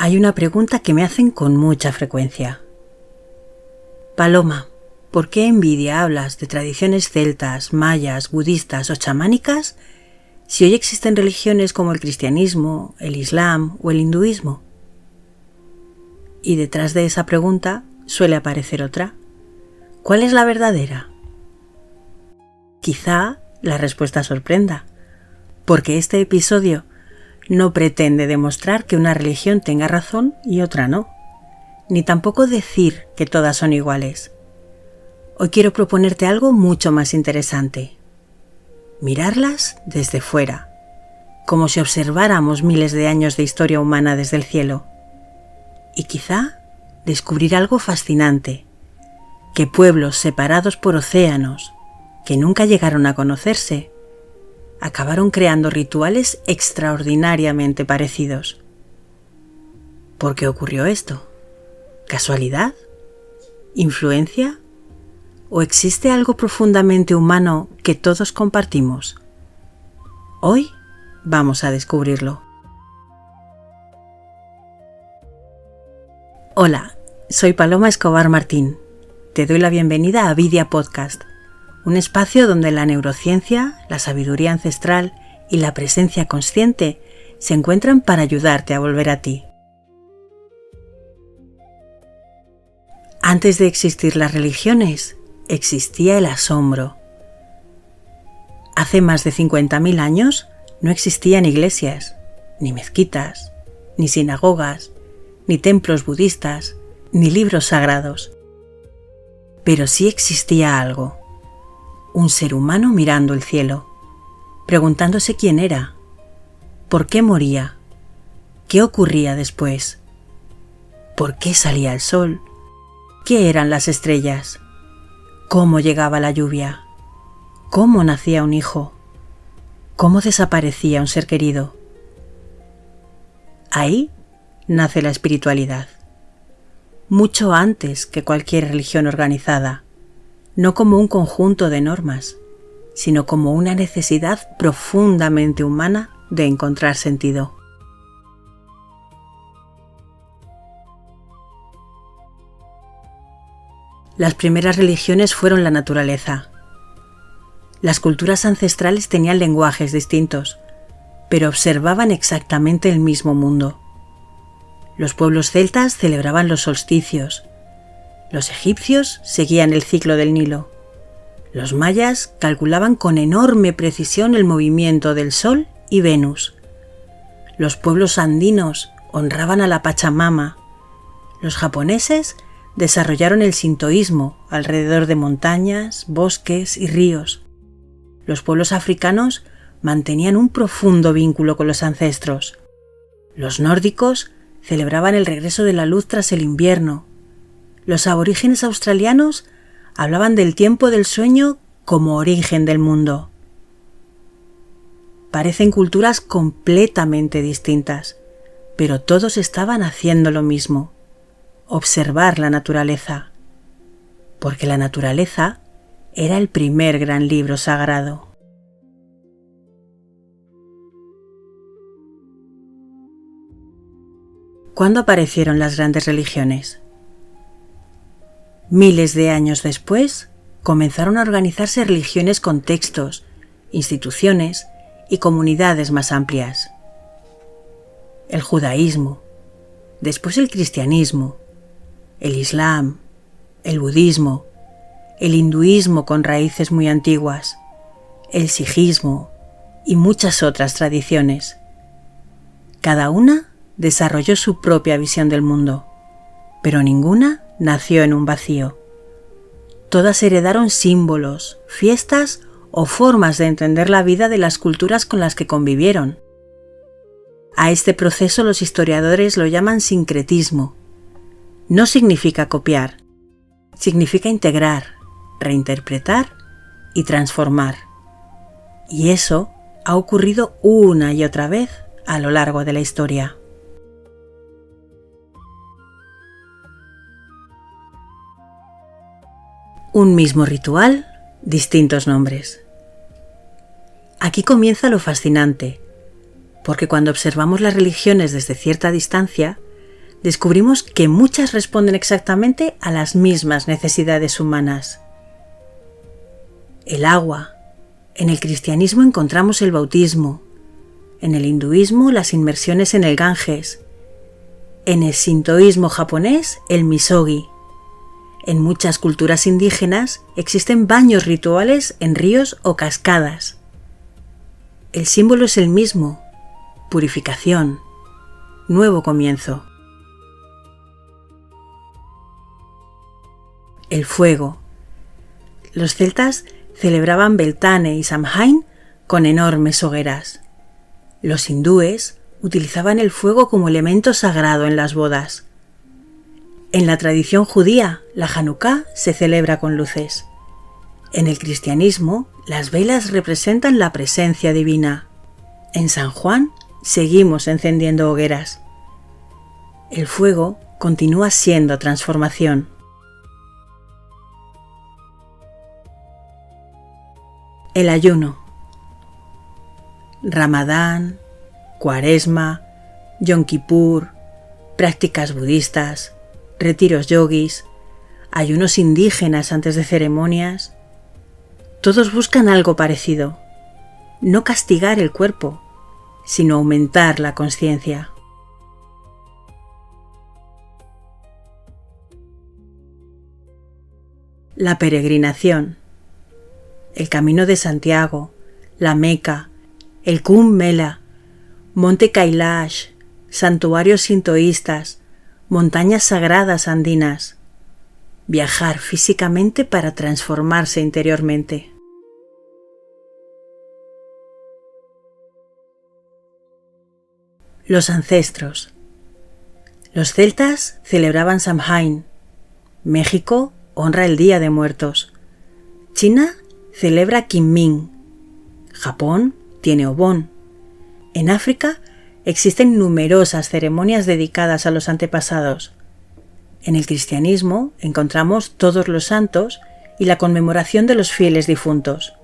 Hay una pregunta que me hacen con mucha frecuencia. Paloma, ¿por qué envidia hablas de tradiciones celtas, mayas, budistas o chamánicas si hoy existen religiones como el cristianismo, el islam o el hinduismo? Y detrás de esa pregunta suele aparecer otra. ¿Cuál es la verdadera? Quizá la respuesta sorprenda, porque este episodio no pretende demostrar que una religión tenga razón y otra no, ni tampoco decir que todas son iguales. Hoy quiero proponerte algo mucho más interesante. Mirarlas desde fuera, como si observáramos miles de años de historia humana desde el cielo. Y quizá descubrir algo fascinante, que pueblos separados por océanos, que nunca llegaron a conocerse, acabaron creando rituales extraordinariamente parecidos. ¿Por qué ocurrió esto? ¿Casualidad? ¿Influencia? ¿O existe algo profundamente humano que todos compartimos? Hoy vamos a descubrirlo. Hola, soy Paloma Escobar Martín. Te doy la bienvenida a Vidia Podcast, un espacio donde la neurociencia, la sabiduría ancestral y la presencia consciente se encuentran para ayudarte a volver a ti. Antes de existir las religiones, existía el asombro. Hace más de 50.000 años no existían iglesias, ni mezquitas, ni sinagogas, ni templos budistas, ni libros sagrados. Pero sí existía algo. Un ser humano mirando el cielo, preguntándose quién era, por qué moría, qué ocurría después, por qué salía el sol, qué eran las estrellas, cómo llegaba la lluvia, cómo nacía un hijo, cómo desaparecía un ser querido. Ahí nace la espiritualidad, mucho antes que cualquier religión organizada. No como un conjunto de normas, sino como una necesidad profundamente humana de encontrar sentido. Las primeras religiones fueron la naturaleza. Las culturas ancestrales tenían lenguajes distintos, pero observaban exactamente el mismo mundo. Los pueblos celtas celebraban los solsticios. Los egipcios seguían el ciclo del Nilo. Los mayas calculaban con enorme precisión el movimiento del Sol y Venus. Los pueblos andinos honraban a la Pachamama. Los japoneses desarrollaron el sintoísmo alrededor de montañas, bosques y ríos. Los pueblos africanos mantenían un profundo vínculo con los ancestros. Los nórdicos celebraban el regreso de la luz tras el invierno. Los aborígenes australianos hablaban del tiempo del sueño como origen del mundo. Parecen culturas completamente distintas, pero todos estaban haciendo lo mismo: observar la naturaleza, porque la naturaleza era el primer gran libro sagrado. ¿Cuándo aparecieron las grandes religiones? Miles de años después, comenzaron a organizarse religiones con textos, instituciones y comunidades más amplias. El judaísmo, después el cristianismo, el islam, el budismo, el hinduismo con raíces muy antiguas, el sijismo y muchas otras tradiciones. Cada una desarrolló su propia visión del mundo, pero ninguna nació en un vacío. Todas heredaron símbolos, fiestas o formas de entender la vida de las culturas con las que convivieron. A este proceso los historiadores lo llaman sincretismo. No significa copiar, significa integrar, reinterpretar y transformar. Y eso ha ocurrido una y otra vez a lo largo de la historia. Un mismo ritual, distintos nombres. Aquí comienza lo fascinante, porque cuando observamos las religiones desde cierta distancia, descubrimos que muchas responden exactamente a las mismas necesidades humanas. El agua. En el cristianismo encontramos el bautismo, en el hinduismo las inmersiones en el Ganges, en el sintoísmo japonés el misogi. En muchas culturas indígenas existen baños rituales en ríos o cascadas. El símbolo es el mismo: purificación, nuevo comienzo. El fuego. Los celtas celebraban Beltane y Samhain con enormes hogueras. Los hindúes utilizaban el fuego como elemento sagrado en las bodas. En la tradición judía, la Hanukkah se celebra con luces. En el cristianismo, las velas representan la presencia divina. En San Juan, seguimos encendiendo hogueras. El fuego continúa siendo transformación. El ayuno. Ramadán, Cuaresma, Yom Kippur, prácticas budistas, retiros yogis, ayunos indígenas antes de ceremonias. Todos buscan algo parecido: no castigar el cuerpo, sino aumentar la consciencia. La peregrinación. El Camino de Santiago, la Meca, el Kumbh Mela, Monte Kailash, santuarios sintoístas, montañas sagradas andinas. Viajar físicamente para transformarse interiormente. Los ancestros. Los celtas celebraban Samhain. México honra el Día de Muertos. China celebra Qingming. Japón tiene Obon. En África existen numerosas ceremonias dedicadas a los antepasados. En el cristianismo encontramos todos los santos y la conmemoración de los fieles difuntos.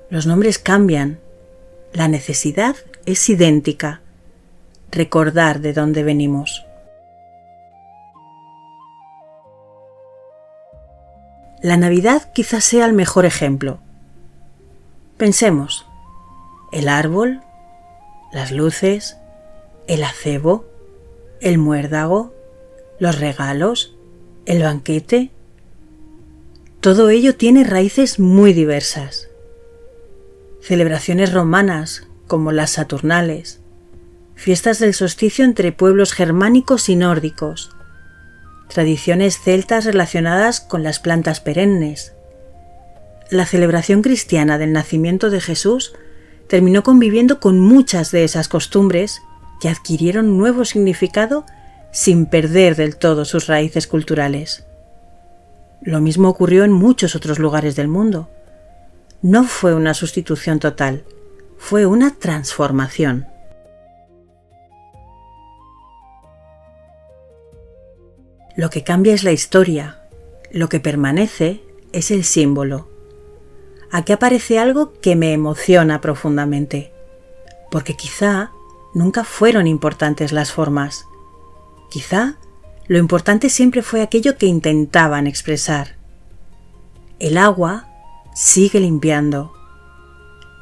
Los nombres cambian. La necesidad es idéntica: recordar de dónde venimos. La Navidad quizás sea el mejor ejemplo. Pensemos: el árbol, las luces, el acebo, el muérdago, los regalos, el banquete. Todo ello tiene raíces muy diversas. Celebraciones romanas como las Saturnales, fiestas del solsticio entre pueblos germánicos y nórdicos, tradiciones celtas relacionadas con las plantas perennes. La celebración cristiana del nacimiento de Jesús terminó conviviendo con muchas de esas costumbres que adquirieron nuevo significado sin perder del todo sus raíces culturales. Lo mismo ocurrió en muchos otros lugares del mundo. No fue una sustitución total, fue una transformación. Lo que cambia es la historia, lo que permanece es el símbolo. Aquí aparece algo que me emociona profundamente, porque quizá nunca fueron importantes las formas. Quizá lo importante siempre fue aquello que intentaban expresar. El agua sigue limpiando,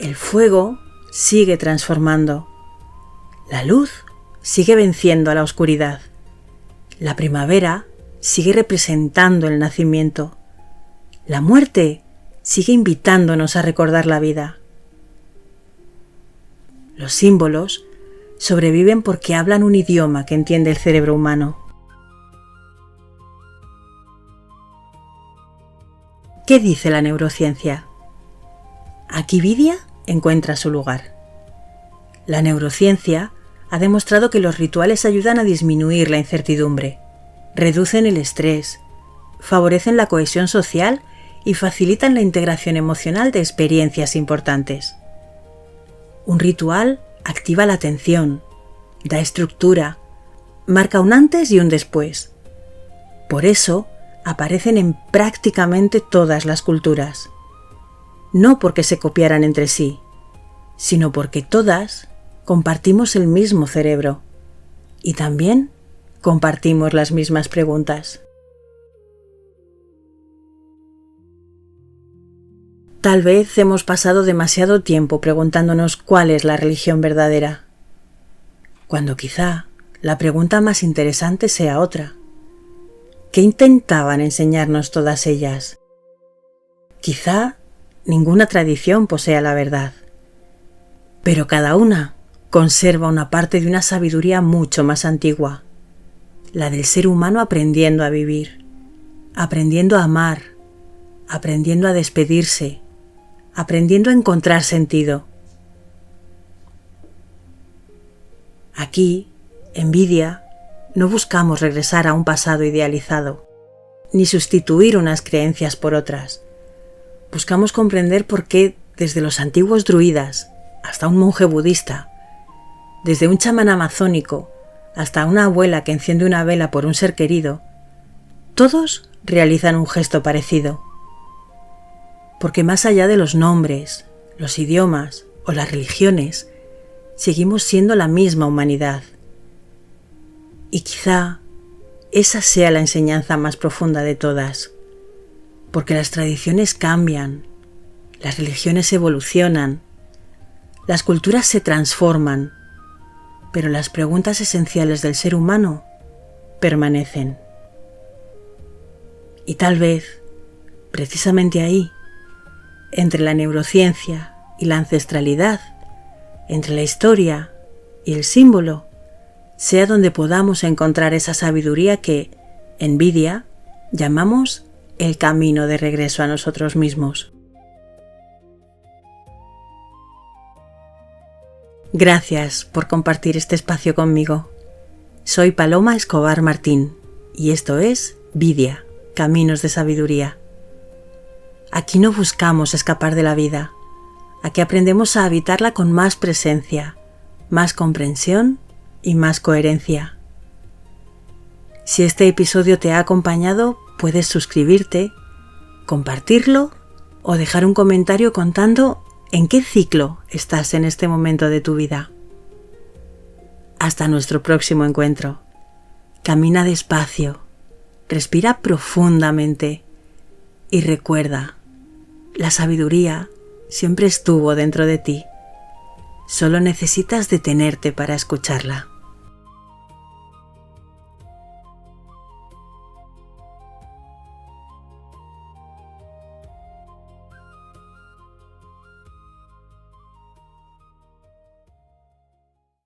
el fuego sigue transformando, la luz sigue venciendo a la oscuridad. La primavera sigue representando el nacimiento. La muerte sigue invitándonos a recordar la vida. Los símbolos sobreviven porque hablan un idioma que entiende el cerebro humano. ¿Qué dice la neurociencia? Aquí Vidia encuentra su lugar. La neurociencia ha demostrado que los rituales ayudan a disminuir la incertidumbre, reducen el estrés, favorecen la cohesión social y facilitan la integración emocional de experiencias importantes. Un ritual activa la atención, da estructura, marca un antes y un después. Por eso aparecen en prácticamente todas las culturas. No porque se copiaran entre sí, sino porque todas compartimos el mismo cerebro y también compartimos las mismas preguntas. Tal vez hemos pasado demasiado tiempo preguntándonos cuál es la religión verdadera, cuando quizá la pregunta más interesante sea otra. ¿Qué intentaban enseñarnos todas ellas? Quizá ninguna tradición posea la verdad, pero cada una conserva una parte de una sabiduría mucho más antigua, la del ser humano aprendiendo a vivir, aprendiendo a amar, aprendiendo a despedirse, aprendiendo a encontrar sentido. Aquí, en Vidia, no buscamos regresar a un pasado idealizado, ni sustituir unas creencias por otras. Buscamos comprender por qué, desde los antiguos druidas hasta un monje budista, desde un chamán amazónico hasta una abuela que enciende una vela por un ser querido, todos realizan un gesto parecido. Porque más allá de los nombres, los idiomas o las religiones, seguimos siendo la misma humanidad. Y quizá esa sea la enseñanza más profunda de todas, porque las tradiciones cambian, las religiones evolucionan, las culturas se transforman, pero las preguntas esenciales del ser humano permanecen. Y tal vez, precisamente ahí, entre la neurociencia y la ancestralidad, entre la historia y el símbolo, sea donde podamos encontrar esa sabiduría que, en Vidia, llamamos el camino de regreso a nosotros mismos. Gracias por compartir este espacio conmigo. Soy Paloma Escobar Martín y esto es Vidia, Caminos de Sabiduría. Aquí no buscamos escapar de la vida, aquí aprendemos a habitarla con más presencia, más comprensión y más coherencia. Si este episodio te ha acompañado, puedes suscribirte, compartirlo o dejar un comentario contando en qué ciclo estás en este momento de tu vida. Hasta nuestro próximo encuentro. Camina despacio, respira profundamente y recuerda, la sabiduría siempre estuvo dentro de ti. Solo necesitas detenerte para escucharla.